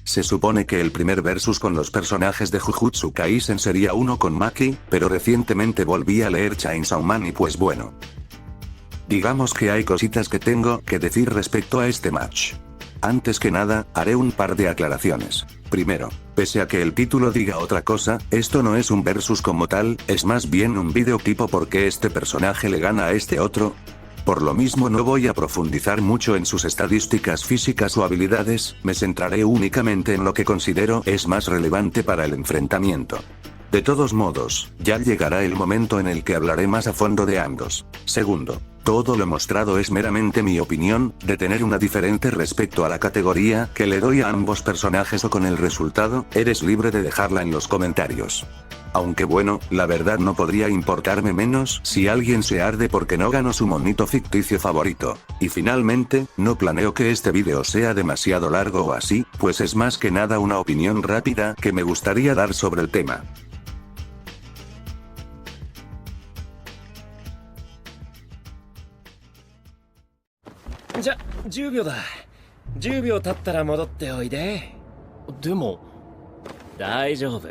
Se supone que el primer versus con los personajes de Jujutsu Kaisen sería uno con Maki, pero recientemente volví a leer Chainsaw Man y pues bueno. Digamos que hay cositas que tengo que decir respecto a este match. Antes que nada, haré un par de aclaraciones. Primero, pese a que el título diga otra cosa, esto no es un versus como tal, es más bien un video tipo porque este personaje le gana a este otro. Por lo mismo no voy a profundizar mucho en sus estadísticas físicas o habilidades, me centraré únicamente en lo que considero es más relevante para el enfrentamiento. De todos modos, ya llegará el momento en el que hablaré más a fondo de ambos. Segundo, todo lo mostrado es meramente mi opinión, de tener una diferente respecto a la categoría que le doy a ambos personajes o con el resultado, eres libre de dejarla en los comentarios. Aunque bueno, la verdad no podría importarme menos si alguien se arde porque no ganó su monito ficticio favorito. Y finalmente, no planeo que este vídeo sea demasiado largo o así, pues es más que nada una opinión rápida que me gustaría dar sobre el tema.じゃ、10秒だ。10秒経ったら戻っておいで。でも、大丈夫。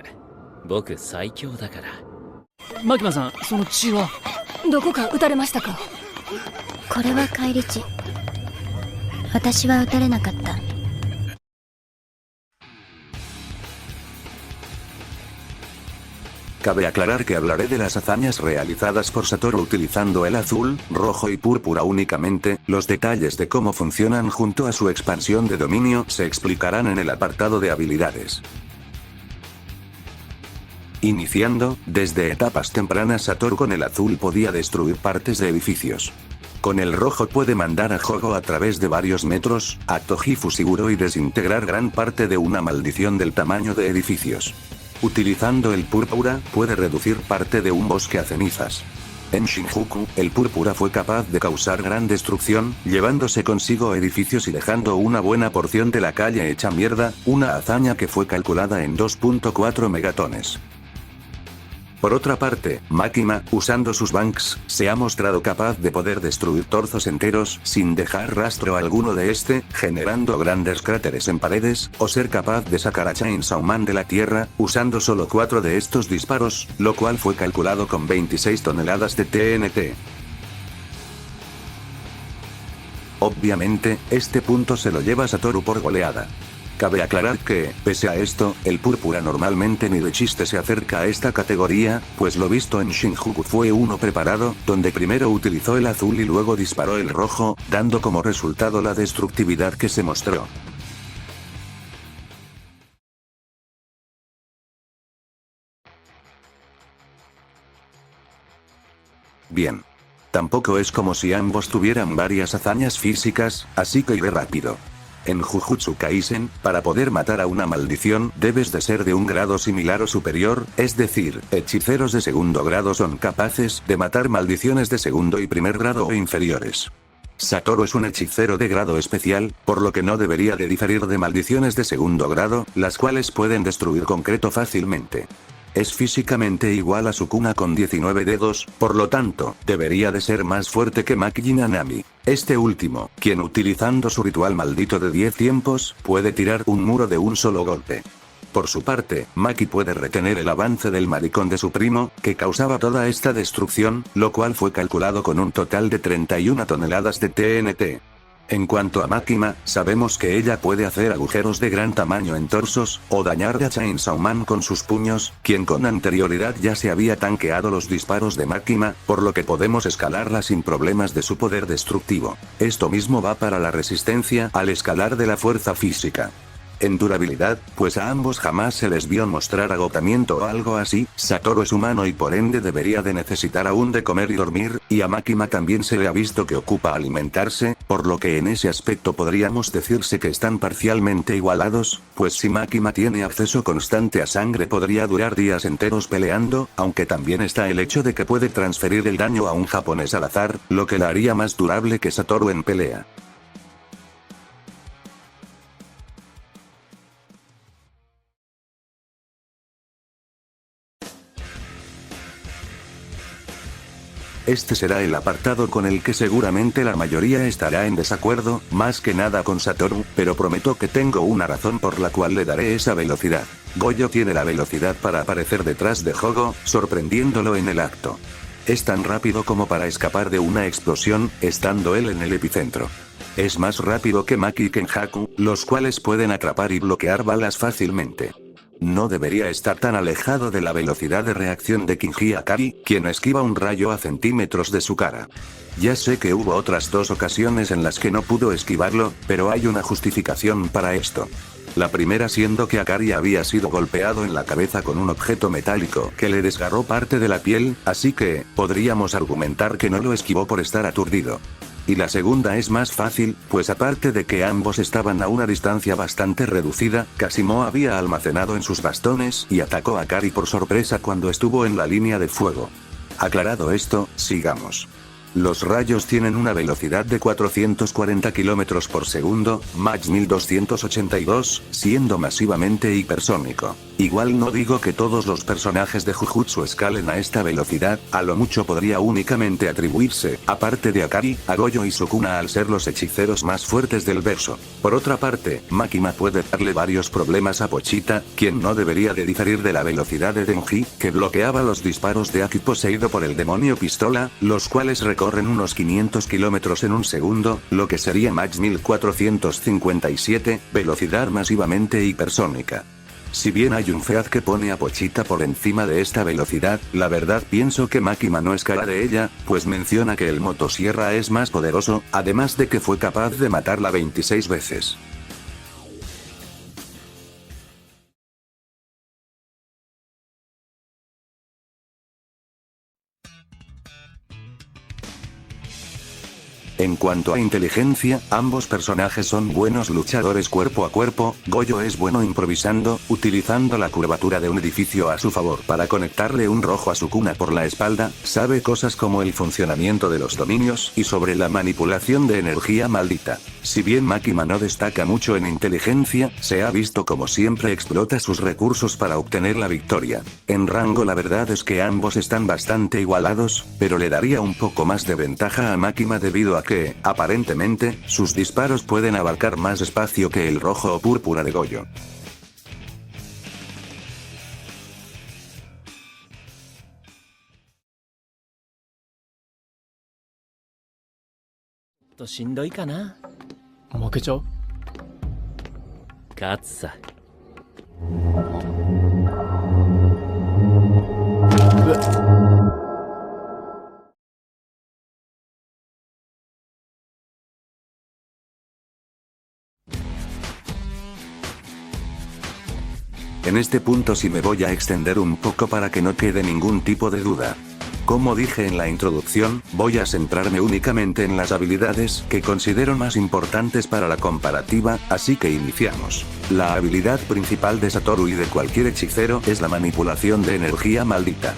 僕最強だから。マキマさん、その血はどこか撃たれましたか？これは返り血。私は撃たれなかった。Cabe aclarar que hablaré de las hazañas realizadas por Satoru utilizando el azul, rojo y púrpura únicamente, los detalles de cómo funcionan junto a su expansión de dominio se explicarán en el apartado de habilidades. Iniciando, desde etapas tempranas Satoru con el azul podía destruir partes de edificios. Con el rojo puede mandar a Jogo a través de varios metros, a Toji Fushiguro y desintegrar gran parte de una maldición del tamaño de edificios. Utilizando el púrpura, puede reducir parte de un bosque a cenizas. En Shinjuku, el púrpura fue capaz de causar gran destrucción, llevándose consigo edificios y dejando una buena porción de la calle hecha mierda, una hazaña que fue calculada en 2.4 megatones. Por otra parte, Makima, usando sus banks, se ha mostrado capaz de poder destruir torzos enteros sin dejar rastro alguno de este, generando grandes cráteres en paredes, o ser capaz de sacar a Chainsaw Man de la tierra, usando solo 4 de estos disparos, lo cual fue calculado con 26 toneladas de TNT. Obviamente, este punto se lo lleva Satoru por goleada. Cabe aclarar que, pese a esto, el púrpura normalmente ni de chiste se acerca a esta categoría, pues lo visto en Shinjuku fue uno preparado, donde primero utilizó el azul y luego disparó el rojo, dando como resultado la destructividad que se mostró. Bien. Tampoco es como si ambos tuvieran varias hazañas físicas, así que iré rápido. En Jujutsu Kaisen, para poder matar a una maldición, debes de ser de un grado similar o superior, es decir, hechiceros de segundo grado son capaces de matar maldiciones de segundo y primer grado o inferiores. Satoru es un hechicero de grado especial, por lo que no debería de diferir de maldiciones de segundo grado, las cuales pueden destruir concreto fácilmente. Es físicamente igual a Sukuna con 19 dedos, por lo tanto, debería de ser más fuerte que Maki Nanami. Este último, quien utilizando su ritual maldito de 10 tiempos, puede tirar un muro de un solo golpe. Por su parte, Maki puede retener el avance del maricón de su primo, que causaba toda esta destrucción, lo cual fue calculado con un total de 31 toneladas de TNT. En cuanto a Makima, sabemos que ella puede hacer agujeros de gran tamaño en torsos, o dañar a Chainsaw Man con sus puños, quien con anterioridad ya se había tanqueado los disparos de Makima, por lo que podemos escalarla sin problemas de su poder destructivo. Esto mismo va para la resistencia al escalar de la fuerza física. En durabilidad, pues a ambos jamás se les vio mostrar agotamiento o algo así, Satoru es humano y por ende debería de necesitar aún de comer y dormir, y a Makima también se le ha visto que ocupa alimentarse, por lo que en ese aspecto podríamos decirse que están parcialmente igualados, pues si Makima tiene acceso constante a sangre podría durar días enteros peleando, aunque también está el hecho de que puede transferir el daño a un japonés al azar, lo que la haría más durable que Satoru en pelea. Este será el apartado con el que seguramente la mayoría estará en desacuerdo, más que nada con Satoru, pero prometo que tengo una razón por la cual le daré esa velocidad. Goyo tiene la velocidad para aparecer detrás de Hogo, sorprendiéndolo en el acto. Es tan rápido como para escapar de una explosión, estando él en el epicentro. Es más rápido que Maki y Kenjaku, los cuales pueden atrapar y bloquear balas fácilmente. No debería estar tan alejado de la velocidad de reacción de Kinji Akari, quien esquiva un rayo a centímetros de su cara. Ya sé que hubo otras 2 ocasiones en las que no pudo esquivarlo, pero hay una justificación para esto. La primera siendo que Akari había sido golpeado en la cabeza con un objeto metálico que le desgarró parte de la piel, así que, podríamos argumentar que no lo esquivó por estar aturdido. Y la segunda es más fácil, pues aparte de que ambos estaban a una distancia bastante reducida, Kashimo había almacenado en sus bastones y atacó a Akari por sorpresa cuando estuvo en la línea de fuego. Aclarado esto, sigamos. Los rayos tienen una velocidad de 440 km por segundo, Mach 1282, siendo masivamente hipersónico. Igual no digo que todos los personajes de Jujutsu escalen a esta velocidad, a lo mucho podría únicamente atribuirse, aparte de Akari, a Goyo y Sukuna al ser los hechiceros más fuertes del verso. Por otra parte, Makima puede darle varios problemas a Pochita, quien no debería de diferir de la velocidad de Denji, que bloqueaba los disparos de Aki poseído por el demonio pistola, los cuales recorren unos 500 km en un segundo, lo que sería Mach 1457, velocidad masivamente hipersónica. Si bien hay un feaz que pone a Pochita por encima de esta velocidad, la verdad pienso que Makima no escala de ella, pues menciona que el motosierra es más poderoso, además de que fue capaz de matarla 26 veces. En cuanto a inteligencia, ambos personajes son buenos luchadores cuerpo a cuerpo. Goyo es bueno improvisando, utilizando la curvatura de un edificio a su favor para conectarle un rojo a Sukuna por la espalda, sabe cosas como el funcionamiento de los dominios y sobre la manipulación de energía maldita. Si bien Makima no destaca mucho en inteligencia, se ha visto como siempre explota sus recursos para obtener la victoria. En rango la verdad es que ambos están bastante igualados, pero le daría un poco más de ventaja a Makima debido a que, aparentemente, sus disparos pueden abarcar más espacio que el rojo o púrpura de Goyo. ¿Shindoiかな? 負けちゃう？勝つさ。En este punto sí me voy a extender un poco para que no quede ningún tipo de duda. Como dije en la introducción, voy a centrarme únicamente en las habilidades que considero más importantes para la comparativa, así que iniciamos. La habilidad principal de Satoru y de cualquier hechicero es la manipulación de energía maldita.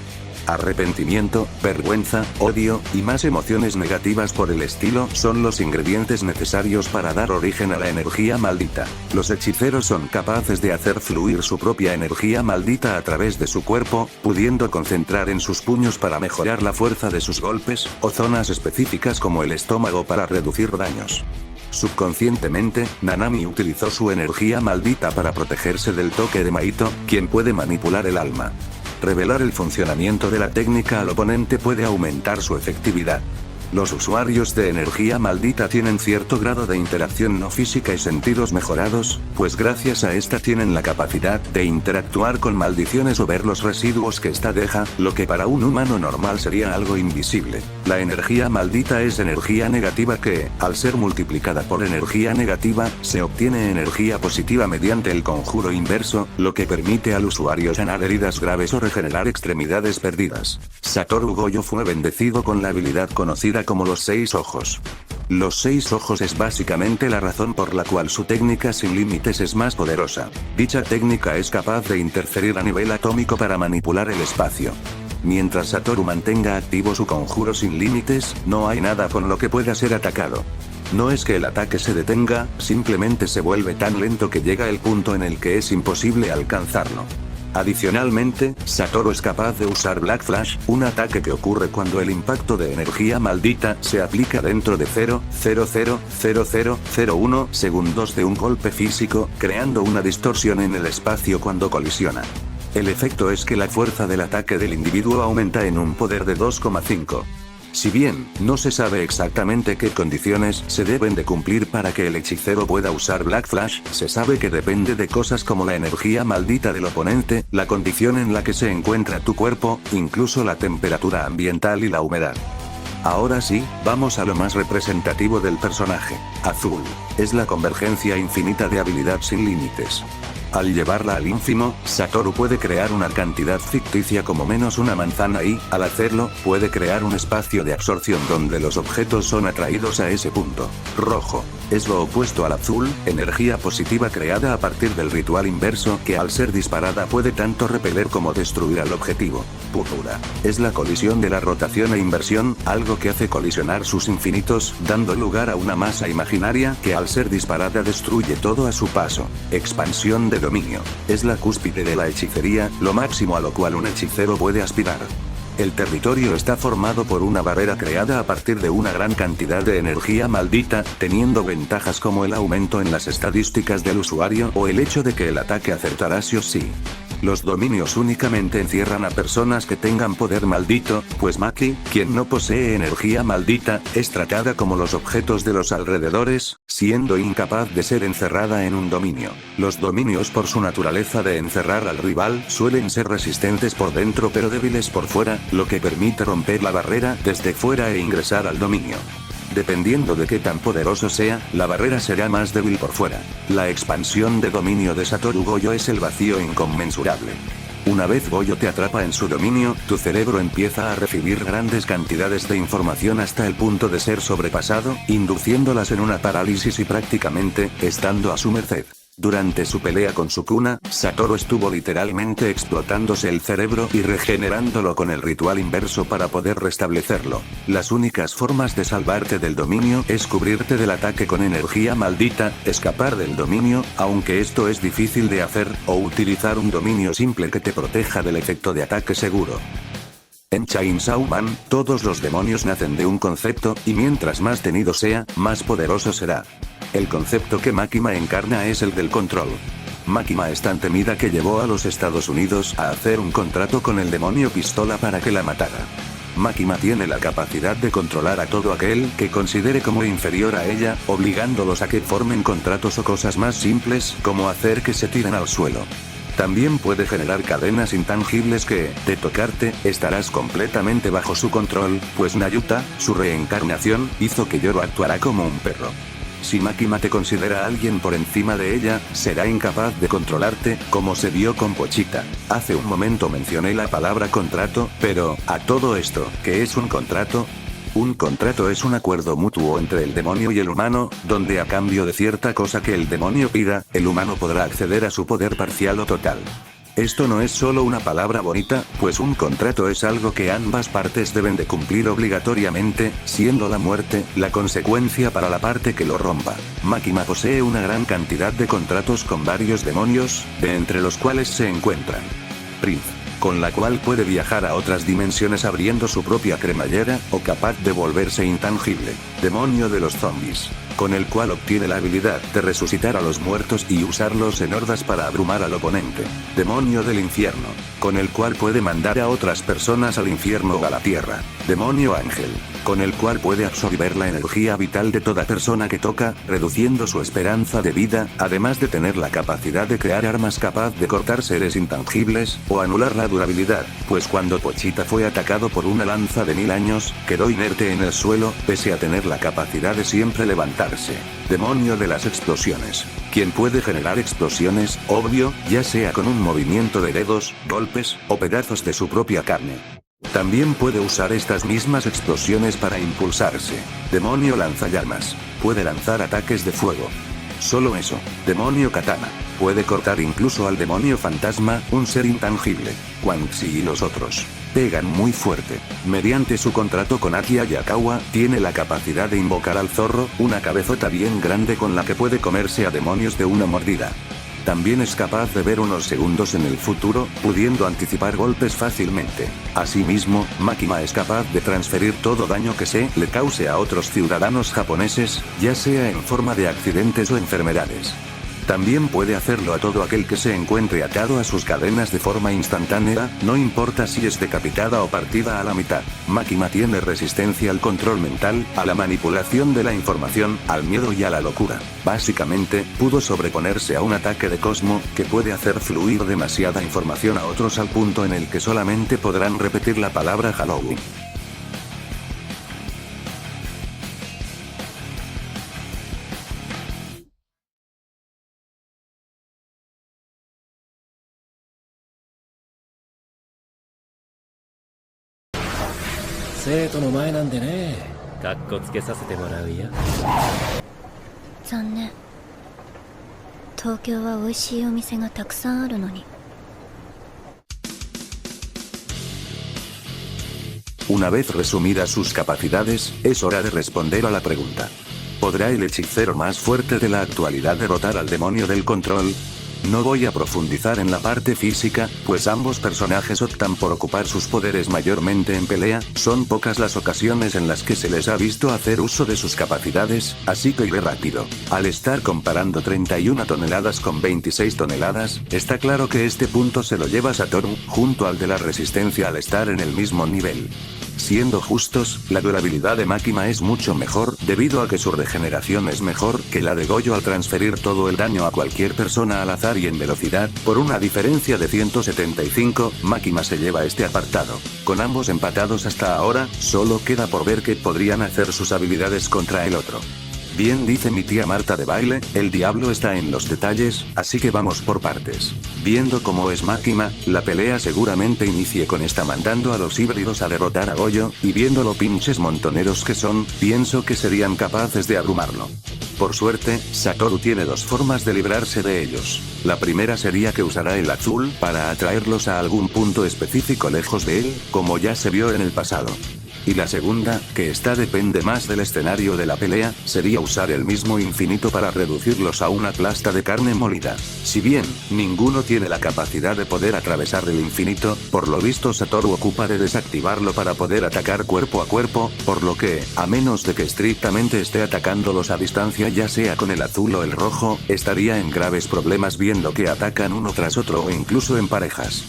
Arrepentimiento, vergüenza, odio, y más emociones negativas por el estilo son los ingredientes necesarios para dar origen a la energía maldita. Los hechiceros son capaces de hacer fluir su propia energía maldita a través de su cuerpo, pudiendo concentrar en sus puños para mejorar la fuerza de sus golpes, o zonas específicas como el estómago para reducir daños. Subconscientemente, Nanami utilizó su energía maldita para protegerse del toque de Maito, quien puede manipular el alma. Revelar el funcionamiento de la técnica al oponente puede aumentar su efectividad. Los usuarios de energía maldita tienen cierto grado de interacción no física y sentidos mejorados, pues gracias a esta tienen la capacidad de interactuar con maldiciones o ver los residuos que ésta deja, lo que para un humano normal sería algo invisible. La energía maldita es energía negativa que, al ser multiplicada por energía negativa, se obtiene energía positiva mediante el conjuro inverso, lo que permite al usuario sanar heridas graves o regenerar extremidades perdidas. Satoru Gojo fue bendecido con la habilidad conocida como los 6 ojos. Los 6 ojos es básicamente la razón por la cual su técnica sin límites es más poderosa. Dicha técnica es capaz de interferir a nivel atómico para manipular el espacio. Mientras Satoru mantenga activo su conjuro sin límites, no hay nada con lo que pueda ser atacado. No es que el ataque se detenga, simplemente se vuelve tan lento que llega el punto en el que es imposible alcanzarlo. Adicionalmente, Satoru es capaz de usar Black Flash, un ataque que ocurre cuando el impacto de energía maldita se aplica dentro de 0,000001 segundos de un golpe físico, creando una distorsión en el espacio cuando colisiona. El efecto es que la fuerza del ataque del individuo aumenta en un poder de 2,5. Si bien, no se sabe exactamente qué condiciones se deben de cumplir para que el hechicero pueda usar Black Flash, se sabe que depende de cosas como la energía maldita del oponente, la condición en la que se encuentra tu cuerpo, incluso la temperatura ambiental y la humedad. Ahora sí, vamos a lo más representativo del personaje. Azul. Es la convergencia infinita de habilidad sin límites. Al llevarla al ínfimo, Satoru puede crear una cantidad ficticia como menos una manzana y, al hacerlo, puede crear un espacio de absorción donde los objetos son atraídos a ese punto. Rojo. Es lo opuesto al azul, energía positiva creada a partir del ritual inverso que al ser disparada puede tanto repeler como destruir al objetivo. Púrpura. Es la colisión de la rotación e inversión, algo que hace colisionar sus infinitos, dando lugar a una masa imaginaria que al ser disparada destruye todo a su paso. Expansión de dominio. Es la cúspide de la hechicería, lo máximo a lo cual un hechicero puede aspirar. El territorio está formado por una barrera creada a partir de una gran cantidad de energía maldita, teniendo ventajas como el aumento en las estadísticas del usuario o el hecho de que el ataque acertará sí o sí. Los dominios únicamente encierran a personas que tengan poder maldito, pues Maki, quien no posee energía maldita, es tratada como los objetos de los alrededores, siendo incapaz de ser encerrada en un dominio. Los dominios por su naturaleza de encerrar al rival suelen ser resistentes por dentro pero débiles por fuera, lo que permite romper la barrera desde fuera e ingresar al dominio. Dependiendo de qué tan poderoso sea, la barrera será más débil por fuera. La expansión de dominio de Satoru Gojo es el vacío inconmensurable. Una vez Gojo te atrapa en su dominio, tu cerebro empieza a recibir grandes cantidades de información hasta el punto de ser sobrepasado, induciéndolas en una parálisis y prácticamente, estando a su merced. Durante su pelea con Sukuna, Satoru estuvo literalmente explotándose el cerebro y regenerándolo con el ritual inverso para poder restablecerlo. Las únicas formas de salvarte del dominio es cubrirte del ataque con energía maldita, escapar del dominio, aunque esto es difícil de hacer, o utilizar un dominio simple que te proteja del efecto de ataque seguro. En Chainsaw Man, todos los demonios nacen de un concepto, y mientras más tenido sea, más poderoso será. El concepto que Makima encarna es el del control. Makima es tan temida que llevó a los Estados Unidos a hacer un contrato con el demonio Pistola para que la matara. Makima tiene la capacidad de controlar a todo aquel que considere como inferior a ella, obligándolos a que formen contratos o cosas más simples, como hacer que se tiren al suelo. También puede generar cadenas intangibles que, de tocarte, estarás completamente bajo su control, pues Nayuta, su reencarnación, hizo que Yoro actuara como un perro. Si Makima te considera alguien por encima de ella, será incapaz de controlarte, como se vio con Pochita. Hace un momento mencioné la palabra contrato, pero, a todo esto, ¿qué es un contrato? Un contrato es un acuerdo mutuo entre el demonio y el humano, donde a cambio de cierta cosa que el demonio pida, el humano podrá acceder a su poder parcial o total. Esto no es solo una palabra bonita, pues un contrato es algo que ambas partes deben de cumplir obligatoriamente, siendo la muerte la consecuencia para la parte que lo rompa. Makima posee una gran cantidad de contratos con varios demonios, de entre los cuales se encuentran Prince, con la cual puede viajar a otras dimensiones abriendo su propia cremallera, o capaz de volverse intangible. Demonio de los zombies, con el cual obtiene la habilidad de resucitar a los muertos y usarlos en hordas para abrumar al oponente. Demonio del infierno, con el cual puede mandar a otras personas al infierno o a la tierra. Demonio ángel, con el cual puede absorber la energía vital de toda persona que toca, reduciendo su esperanza de vida, además de tener la capacidad de crear armas capaz de cortar seres intangibles, o anular la durabilidad, pues cuando Pochita fue atacado por una lanza de 1000 años, quedó inerte en el suelo, pese a tener la capacidad de siempre levantarse. Demonio de las explosiones, quien puede generar explosiones, obvio, ya sea con un movimiento de dedos, golpes, o pedazos de su propia carne. También puede usar estas mismas explosiones para impulsarse. Demonio lanzallamas, puede lanzar ataques de fuego. Solo eso. Demonio katana, puede cortar incluso al demonio fantasma, un ser intangible. Quan Xi y los otros pegan muy fuerte. Mediante su contrato con Aki Ayakawa, tiene la capacidad de invocar al zorro, una cabezota bien grande con la que puede comerse a demonios de una mordida. También es capaz de ver unos segundos en el futuro, pudiendo anticipar golpes fácilmente. Asimismo, Makima es capaz de transferir todo daño que se le cause a otros ciudadanos japoneses, ya sea en forma de accidentes o enfermedades. También puede hacerlo a todo aquel que se encuentre atado a sus cadenas de forma instantánea, no importa si es decapitada o partida a la mitad. Makima tiene resistencia al control mental, a la manipulación de la información, al miedo y a la locura. Básicamente, pudo sobreponerse a un ataque de Cosmo, que puede hacer fluir demasiada información a otros al punto en el que solamente podrán repetir la palabra Halloween.残念。東京は美味しいお店がたくさんあるのに。Una vez resumidas sus capacidades, es hora de responder a la pregunta. ¿Podrá el hechicero más fuerte de la actualidad derrotar al demonio del control? No voy a profundizar en la parte física, pues ambos personajes optan por ocupar sus poderes mayormente en pelea, son pocas las ocasiones en las que se les ha visto hacer uso de sus capacidades, así que iré rápido. Al estar comparando 31 toneladas con 26 toneladas, está claro que este punto se lo lleva Satoru, junto al de la resistencia al estar en el mismo nivel. Siendo justos, la durabilidad de Makima es mucho mejor, debido a que su regeneración es mejor que la de Goyo al transferir todo el daño a cualquier persona al azar y en velocidad, por una diferencia de 175, Makima se lleva este apartado. Con ambos empatados hasta ahora, solo queda por ver qué podrían hacer sus habilidades contra el otro. Bien dice mi tía Marta de baile, el diablo está en los detalles, así que vamos por partes. Viendo cómo es Makima, la pelea seguramente inicie con esta mandando a los híbridos a derrotar a Goyo, y viendo lo pinches montoneros que son, pienso que serían capaces de abrumarlo. Por suerte, Satoru tiene dos formas de librarse de ellos. La primera sería que usará el azul para atraerlos a algún punto específico lejos de él, como ya se vio en el pasado. Y la segunda, que esta depende más del escenario de la pelea, sería usar el mismo infinito para reducirlos a una plasta de carne molida. Si bien, ninguno tiene la capacidad de poder atravesar el infinito, por lo visto Satoru ocupa de desactivarlo para poder atacar cuerpo a cuerpo, por lo que, a menos de que estrictamente esté atacándolos a distancia ya sea con el azul o el rojo, estaría en graves problemas viendo que atacan uno tras otro o incluso en parejas.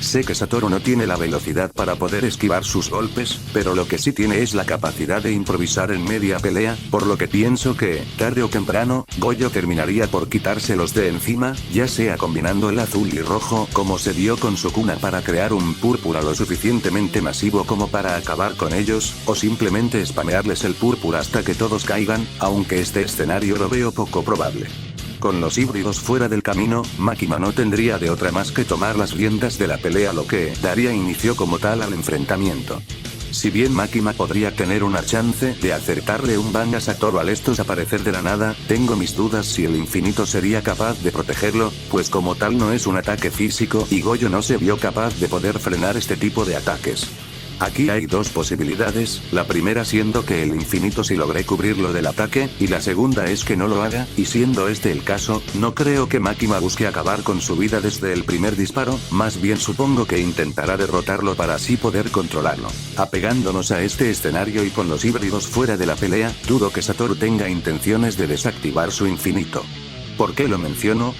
Sé que Satoru no tiene la velocidad para poder esquivar sus golpes, pero lo que sí tiene es la capacidad de improvisar en media pelea, por lo que pienso que, tarde o temprano, Goyo terminaría por quitárselos de encima, ya sea combinando el azul y rojo como se dio con Sukuna para crear un púrpura lo suficientemente masivo como para acabar con ellos, o simplemente spamearles el púrpura hasta que todos caigan, aunque este escenario lo veo poco probable. Con los híbridos fuera del camino, Makima no tendría de otra más que tomar las riendas de la pelea, lo que daría inicio como tal al enfrentamiento. Si bien Makima podría tener una chance de acertarle un bang a Satoru al estos aparecer de la nada, tengo mis dudas si el infinito sería capaz de protegerlo, pues como tal no es un ataque físico y Goyo no se vio capaz de poder frenar este tipo de ataques. Aquí hay dos posibilidades, la primera siendo que el infinito sí logre cubrirlo del ataque, y la segunda es que no lo haga, y siendo este el caso, no creo que Makima busque acabar con su vida desde el primer disparo, más bien supongo que intentará derrotarlo para así poder controlarlo. Apegándonos a este escenario y con los híbridos fuera de la pelea, dudo que Satoru tenga intenciones de desactivar su infinito. ¿Por qué lo menciono?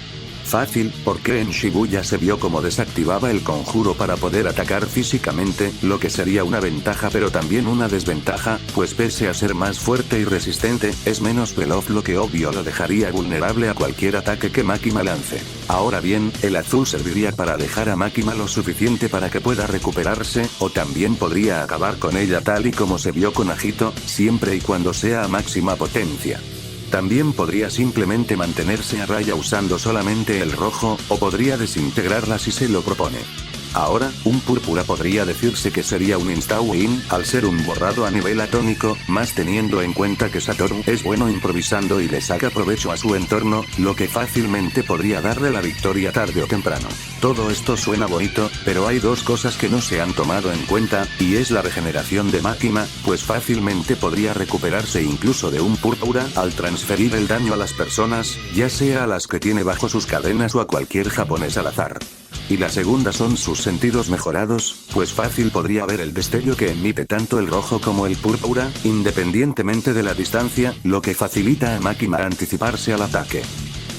Fácil, porque en Shibuya se vio cómo desactivaba el conjuro para poder atacar físicamente, lo que sería una ventaja pero también una desventaja, pues pese a ser más fuerte y resistente, es menos veloz, lo que obvio lo dejaría vulnerable a cualquier ataque que Makima lance. Ahora bien, el azul serviría para dejar a Makima lo suficiente para que pueda recuperarse, o también podría acabar con ella tal y como se vio con Agito, siempre y cuando sea a máxima potencia. También podría simplemente mantenerse a raya usando solamente el rojo, o podría desintegrarla si se lo propone. Ahora, un púrpura podría decirse que sería un insta-win, al ser un borrado a nivel atómico, más teniendo en cuenta que Satoru es bueno improvisando y le saca provecho a su entorno, lo que fácilmente podría darle la victoria tarde o temprano. Todo esto suena bonito, pero hay dos cosas que no se han tomado en cuenta, y es la regeneración de Makima, pues fácilmente podría recuperarse incluso de un púrpura al transferir el daño a las personas, ya sea a las que tiene bajo sus cadenas o a cualquier japonés al azar. Y la segunda son sus sentidos mejorados, pues fácil podría ver el destello que emite tanto el rojo como el púrpura, independientemente de la distancia, lo que facilita a Makima anticiparse al ataque.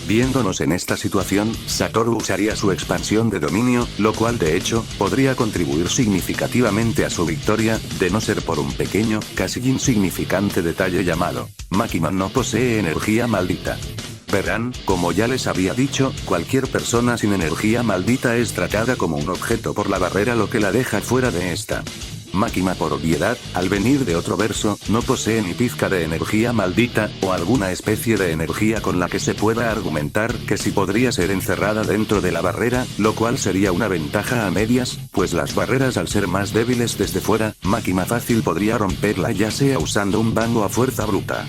Viéndonos en esta situación, Satoru usaría su expansión de dominio, lo cual de hecho, podría contribuir significativamente a su victoria, de no ser por un pequeño, casi insignificante detalle llamado: Makima no posee energía maldita. Verán, como ya les había dicho, cualquier persona sin energía maldita es tratada como un objeto por la barrera, lo que la deja fuera de esta. Makima, por obviedad, al venir de otro verso, no posee ni pizca de energía maldita, o alguna especie de energía con la que se pueda argumentar que sí podría ser encerrada dentro de la barrera, lo cual sería una ventaja a medias, pues las barreras al ser más débiles desde fuera, Makima fácil podría romperla ya sea usando un bang o a fuerza bruta.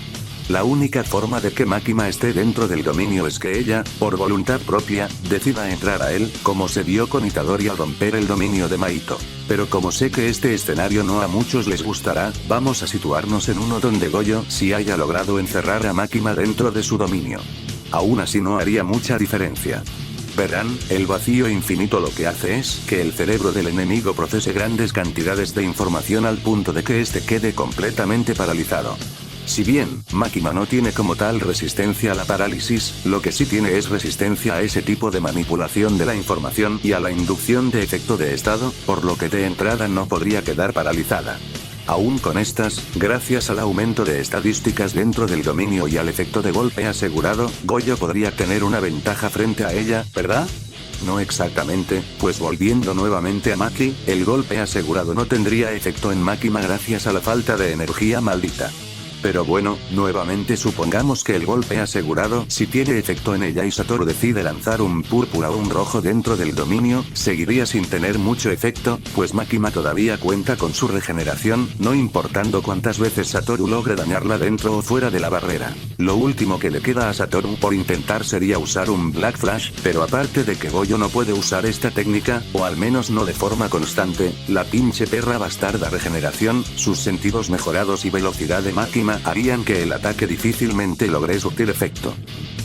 La única forma de que Makima esté dentro del dominio es que ella, por voluntad propia, decida entrar a él, como se vio con Itadori al romper el dominio de Maito. Pero como sé que este escenario no a muchos les gustará, vamos a situarnos en uno donde Goyo sí haya logrado encerrar a Makima dentro de su dominio. Aún así no haría mucha diferencia. Verán, el vacío infinito lo que hace es que el cerebro del enemigo procese grandes cantidades de información al punto de que este quede completamente paralizado. Si bien, Makima no tiene como tal resistencia a la parálisis, lo que sí tiene es resistencia a ese tipo de manipulación de la información y a la inducción de efecto de estado, por lo que de entrada no podría quedar paralizada. Aún con estas, gracias al aumento de estadísticas dentro del dominio y al efecto de golpe asegurado, Goyo podría tener una ventaja frente a ella, ¿verdad? No exactamente, pues volviendo nuevamente a Maki, el golpe asegurado no tendría efecto en Makima gracias a la falta de energía maldita. Pero bueno, nuevamente supongamos que el golpe asegurado sí tiene efecto en ella y Satoru decide lanzar un púrpura o un rojo dentro del dominio, seguiría sin tener mucho efecto, pues Makima todavía cuenta con su regeneración, no importando cuántas veces Satoru logre dañarla dentro o fuera de la barrera. Lo último que le queda a Satoru por intentar sería usar un Black Flash, pero aparte de que Goyo no puede usar esta técnica, o al menos no de forma constante, la pinche perra bastarda regeneración, sus sentidos mejorados y velocidad de Makima harían que el ataque difícilmente logre surtir efecto.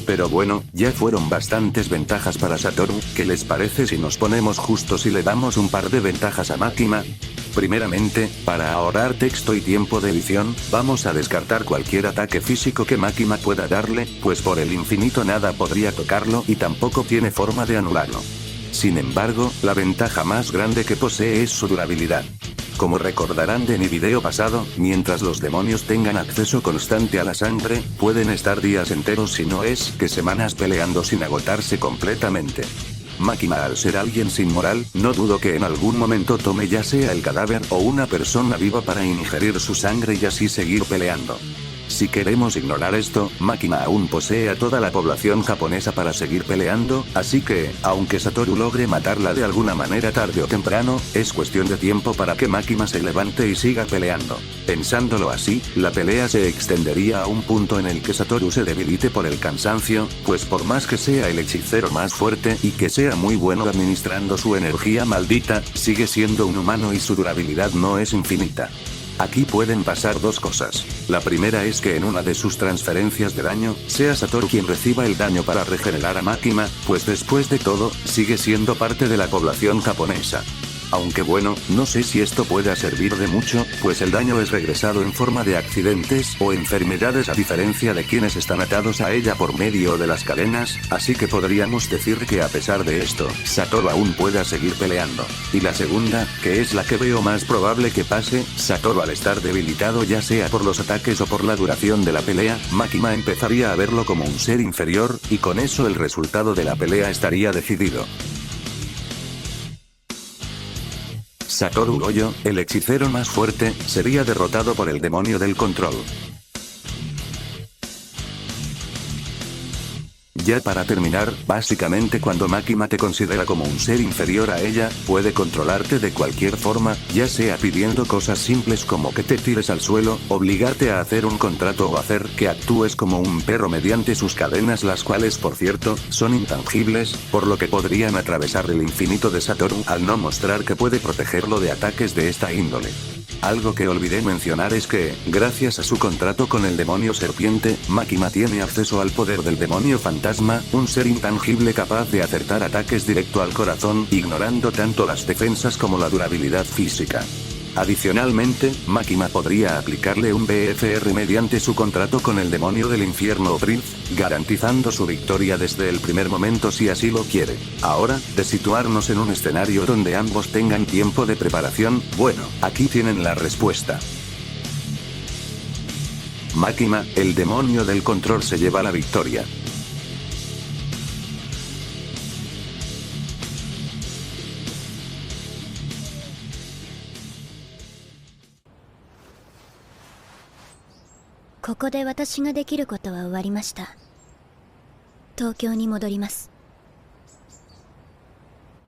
Pero bueno, ya fueron bastantes ventajas para Satoru, ¿qué les parece si nos ponemos justos y le damos un par de ventajas a Makima? Primeramente, para ahorrar texto y tiempo de edición, vamos a descartar cualquier ataque físico que Makima pueda darle, pues por el infinito nada podría tocarlo y tampoco tiene forma de anularlo. Sin embargo, la ventaja más grande que posee es su durabilidad. Como recordarán de mi video pasado, mientras los demonios tengan acceso constante a la sangre, pueden estar días enteros si no es que semanas peleando sin agotarse completamente. Makima, al ser alguien sin moral, no dudo que en algún momento tome ya sea el cadáver o una persona viva para ingerir su sangre y así seguir peleando. Si queremos ignorar esto, Makima aún posee a toda la población japonesa para seguir peleando, así que, aunque Satoru logre matarla de alguna manera tarde o temprano, es cuestión de tiempo para que Makima se levante y siga peleando. Pensándolo así, la pelea se extendería a un punto en el que Satoru se debilite por el cansancio, pues por más que sea el hechicero más fuerte y que sea muy bueno administrando su energía maldita, sigue siendo un humano y su durabilidad no es infinita. Aquí pueden pasar dos cosas. La primera es que en una de sus transferencias de daño, sea Satoru quien reciba el daño para regenerar a Makima, pues después de todo, sigue siendo parte de la población japonesa. Aunque bueno, no sé si esto pueda servir de mucho, pues el daño es regresado en forma de accidentes o enfermedades a diferencia de quienes están atados a ella por medio de las cadenas, así que podríamos decir que a pesar de esto, Satoru aún pueda seguir peleando. Y la segunda, que es la que veo más probable que pase, Satoru al estar debilitado ya sea por los ataques o por la duración de la pelea, Makima empezaría a verlo como un ser inferior, y con eso el resultado de la pelea estaría decidido. Satoru Goyo, el hechicero más fuerte, sería derrotado por el demonio del control. Ya para terminar, básicamente cuando Makima te considera como un ser inferior a ella, puede controlarte de cualquier forma, ya sea pidiendo cosas simples como que te tires al suelo, obligarte a hacer un contrato o hacer que actúes como un perro mediante sus cadenas, las cuales por cierto, son intangibles, por lo que podrían atravesar el infinito de Saturn al no mostrar que puede protegerlo de ataques de esta índole. Algo que olvidé mencionar es que, gracias a su contrato con el demonio serpiente, Makima tiene acceso al poder del demonio fantasma, un ser intangible capaz de acertar ataques directo al corazón, ignorando tanto las defensas como la durabilidad física. Adicionalmente, Makima podría aplicarle un BFR mediante su contrato con el demonio del infierno Oprith, garantizando su victoria desde el primer momento si así lo quiere. Ahora, de situarnos en un escenario donde ambos tengan tiempo de preparación, bueno, aquí tienen la respuesta. Makima, el demonio del control, se lleva la victoria.ここで私ができることは終わりました。東京に戻ります。